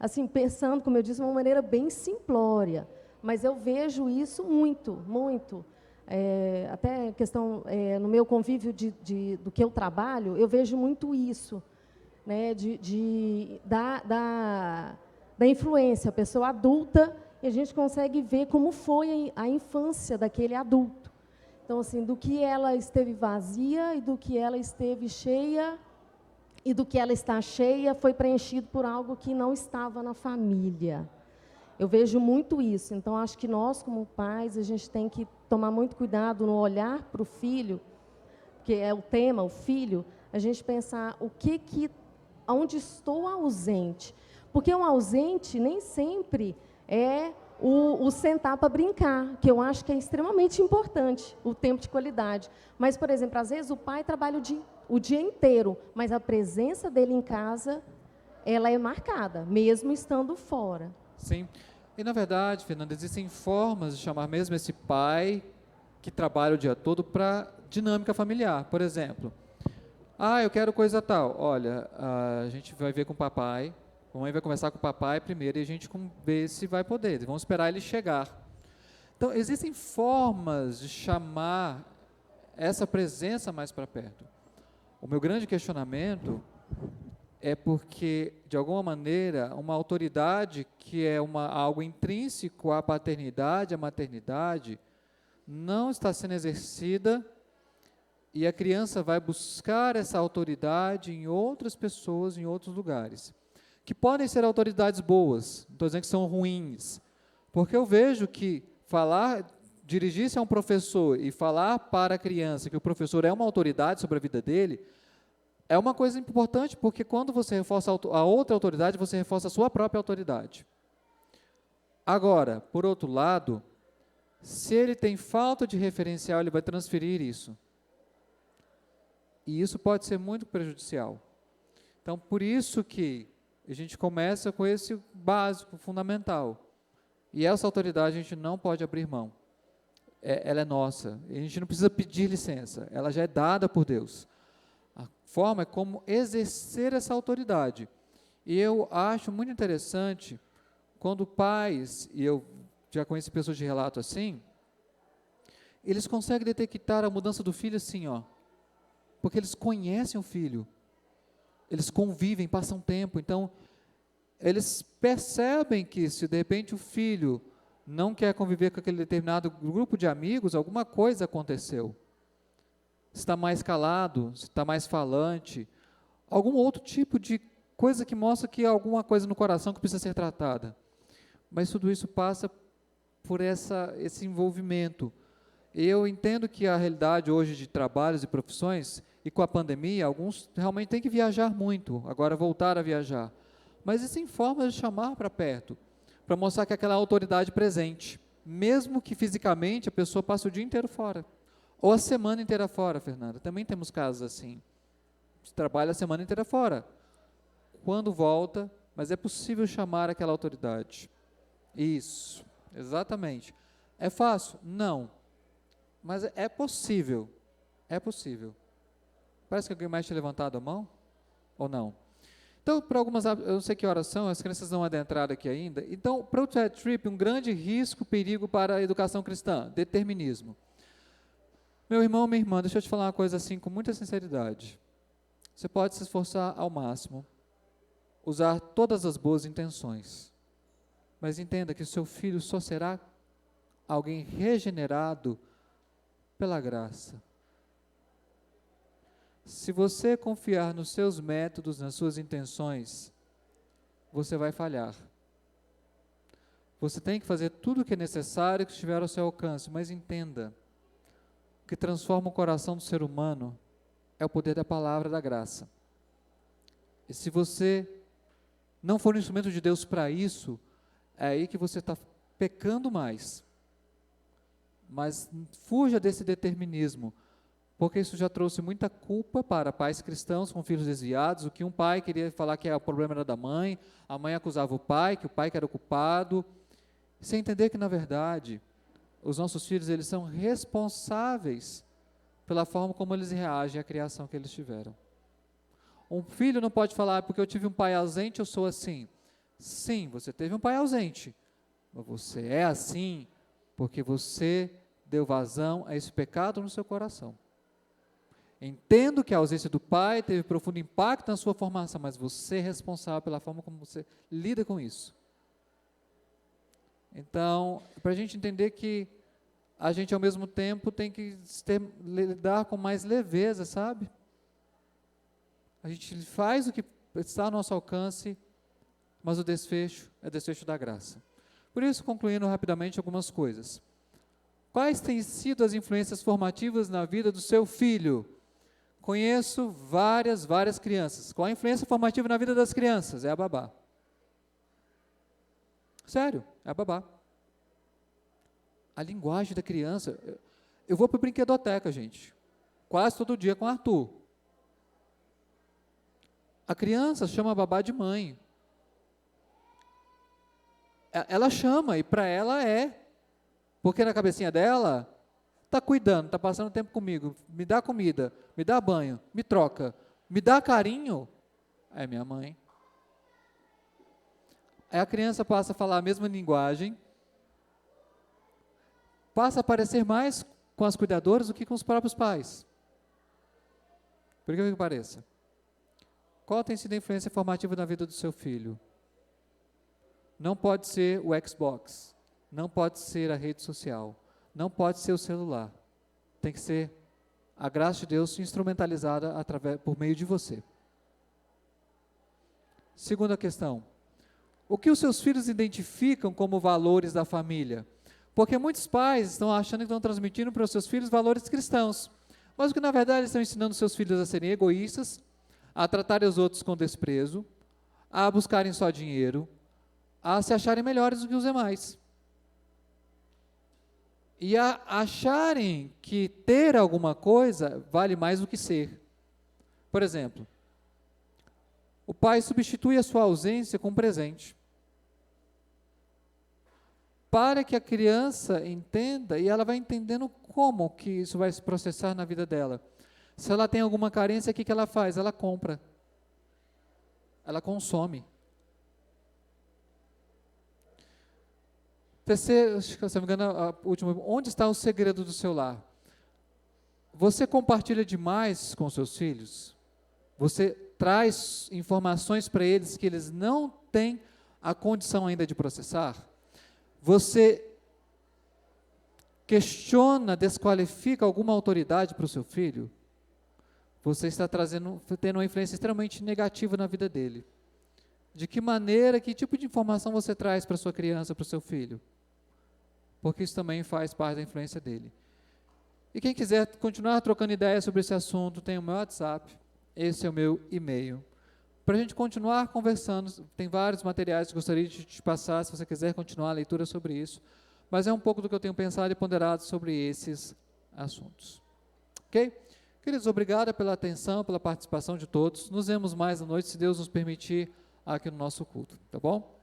Assim, pensando, como eu disse, de uma maneira bem simplória, mas eu vejo isso muito. Até questão, no meu convívio do que eu trabalho, eu vejo muito isso, né, da influência, a pessoa adulta, e a gente consegue ver como foi a infância daquele adulto. Então, assim, do que ela esteve vazia e do que ela esteve cheia, e do que ela está cheia foi preenchido por algo que não estava na família. Eu vejo muito isso. Então, acho que nós, como pais, a gente tem que tomar muito cuidado no olhar para o filho, que é o tema, o filho, a gente pensar onde estou ausente. Porque o ausente nem sempre é o sentar para brincar, que eu acho que é extremamente importante, o tempo de qualidade. Mas, por exemplo, às vezes o pai trabalha o dia inteiro, mas a presença dele em casa ela é marcada, mesmo estando fora. Sim. E, na verdade, Fernanda, existem formas de chamar mesmo esse pai que trabalha o dia todo para dinâmica familiar. Por exemplo, eu quero coisa tal. Olha, a gente vai ver com o papai, a mãe vai conversar com o papai primeiro e a gente vê se vai poder. Vamos esperar ele chegar. Então, existem formas de chamar essa presença mais para perto. O meu grande questionamento é porque, de alguma maneira, uma autoridade que é algo intrínseco à paternidade, à maternidade, não está sendo exercida e a criança vai buscar essa autoridade em outras pessoas, em outros lugares, que podem ser autoridades boas, não estou dizendo que são ruins, porque eu vejo que dirigir-se a um professor e falar para a criança que o professor é uma autoridade sobre a vida dele, é uma coisa importante, porque quando você reforça a outra autoridade, você reforça a sua própria autoridade. Agora, por outro lado, se ele tem falta de referencial, ele vai transferir isso. E isso pode ser muito prejudicial. Então, por isso que a gente começa com esse básico, fundamental. E essa autoridade a gente não pode abrir mão. Ela é nossa. A gente não precisa pedir licença. Ela já é dada por Deus. A forma é como exercer essa autoridade. E eu acho muito interessante quando pais, e eu já conheci pessoas de relato assim, eles conseguem detectar a mudança do filho assim, porque eles conhecem o filho, eles convivem, passam tempo, então eles percebem que se de repente o filho não quer conviver com aquele determinado grupo de amigos, alguma coisa aconteceu. Se está mais calado, se está mais falante, algum outro tipo de coisa que mostra que há alguma coisa no coração que precisa ser tratada. Mas tudo isso passa por esse envolvimento. Eu entendo que a realidade hoje de trabalhos e profissões, e com a pandemia, alguns realmente têm que viajar muito, agora voltar a viajar. Mas existem formas de chamar para perto, para mostrar que aquela autoridade presente, mesmo que fisicamente a pessoa passe o dia inteiro fora. Ou a semana inteira fora, Fernanda. Também temos casos assim. Você trabalha a semana inteira fora. Quando volta, mas é possível chamar aquela autoridade. Isso, exatamente. É fácil? Não. Mas é possível. É possível. Parece que alguém mais tinha levantado a mão? Ou não? Então, para algumas, eu não sei que horas são, as crianças não adentraram aqui ainda. Então, para o Ted Tripp, um grande risco, perigo para a educação cristã, determinismo. Meu irmão, minha irmã, deixa eu te falar uma coisa assim com muita sinceridade. Você pode se esforçar ao máximo, usar todas as boas intenções, mas entenda que o seu filho só será alguém regenerado pela graça. Se você confiar nos seus métodos, nas suas intenções, você vai falhar. Você tem que fazer tudo o que é necessário, que estiver ao seu alcance, mas entenda, o que transforma o coração do ser humano é o poder da palavra da graça. E se você não for um instrumento de Deus para isso, é aí que você está pecando mais. Mas fuja desse determinismo, porque isso já trouxe muita culpa para pais cristãos com filhos desviados. O que um pai queria falar que o problema era da mãe, a mãe acusava o pai, que o pai que era o culpado, sem entender que, na verdade, os nossos filhos, eles são responsáveis pela forma como eles reagem à criação que eles tiveram. Um filho não pode falar, porque eu tive um pai ausente, eu sou assim. Sim, você teve um pai ausente, mas você é assim porque você deu vazão a esse pecado no seu coração. Entendo que a ausência do pai teve profundo impacto na sua formação, mas você é responsável pela forma como você lida com isso. Então, para a gente entender que a gente, ao mesmo tempo, tem que lidar com mais leveza, sabe? A gente faz o que está ao nosso alcance, mas o desfecho é o desfecho da graça. Por isso, concluindo rapidamente algumas coisas. Quais têm sido as influências formativas na vida do seu filho? Conheço várias crianças. Qual a influência formativa na vida das crianças? É a babá. Sério, é a babá. A linguagem da criança. Eu vou para a brinquedoteca, gente. Quase todo dia com o Arthur. A criança chama a babá de mãe. Ela chama, e para ela é. Porque na cabecinha dela, está cuidando, está passando tempo comigo, me dá comida, me dá banho, me troca, me dá carinho, é minha mãe. Aí a criança passa a falar a mesma linguagem, passa a parecer mais com as cuidadoras do que com os próprios pais. Por que pareça? Qual tem sido a influência formativa na vida do seu filho? Não pode ser o Xbox, não pode ser a rede social, não pode ser o celular. Tem que ser a graça de Deus instrumentalizada por meio de você. Segunda questão. O que os seus filhos identificam como valores da família? Porque muitos pais estão achando que estão transmitindo para os seus filhos valores cristãos, mas o que na verdade estão ensinando seus filhos a serem egoístas, a tratarem os outros com desprezo, a buscarem só dinheiro, a se acharem melhores do que os demais. E a acharem que ter alguma coisa vale mais do que ser. Por exemplo, o pai substitui a sua ausência com um presente, para que a criança entenda, e ela vai entendendo como que isso vai se processar na vida dela. Se ela tem alguma carência, o que ela faz? Ela compra. Ela consome. Terceiro, se não me engano, a última, onde está o segredo do seu lar? Você compartilha demais com seus filhos? Você traz informações para eles que eles não têm a condição ainda de processar? Você questiona, desqualifica alguma autoridade para o seu filho? Você está tendo uma influência extremamente negativa na vida dele. De que maneira, que tipo de informação você traz para a sua criança, para o seu filho? Porque isso também faz parte da influência dele. E quem quiser continuar trocando ideias sobre esse assunto, tem o meu WhatsApp, esse é o meu e-mail. Para a gente continuar conversando, tem vários materiais que gostaria de te passar, se você quiser continuar a leitura sobre isso, mas é um pouco do que eu tenho pensado e ponderado sobre esses assuntos. Ok? Queridos, obrigado pela atenção, pela participação de todos. Nos vemos mais à noite, se Deus nos permitir, aqui no nosso culto, tá bom?